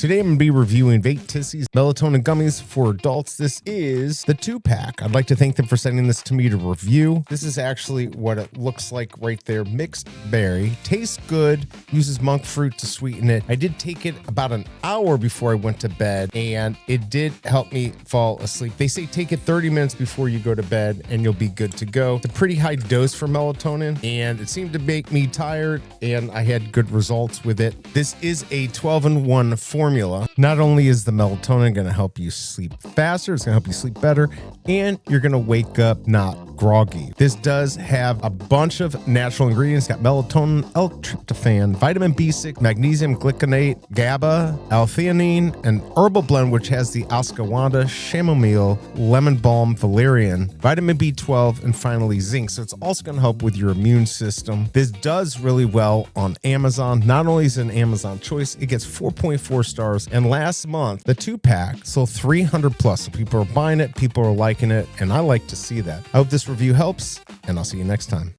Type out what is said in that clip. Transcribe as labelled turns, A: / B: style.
A: Today I'm going to be reviewing VEYTTISY's Melatonin Gummies for adults. This is the 2-pack. I'd like to thank them for sending this to me to review. This is actually what it looks like right there. Mixed berry. Tastes good. Uses monk fruit to sweeten it. I did take it about an hour before I went to bed, and it did help me fall asleep. They say take it 30 minutes before you go to bed, and you'll be good to go. It's a pretty high dose for melatonin, and it seemed to make me tired, and I had good results with it. This is a 12-in-1 formula. Not only is the melatonin going to help you sleep faster, it's going to help you sleep better, and you're going to wake up not groggy. This does have a bunch of natural ingredients. It's got melatonin, L-tryptophan, vitamin B6, magnesium, glycinate, GABA, L-Theanine, an herbal blend which has the ashwagandha, chamomile, lemon balm, valerian, vitamin B12, and finally zinc. So it's also going to help with your immune system. This does really well on Amazon. Not only is it an Amazon choice, it gets 4.4 stars. And last month, the 2-pack sold 300 plus. So people are buying it, people are liking it, and I like to see that. I hope this review helps, and I'll see you next time.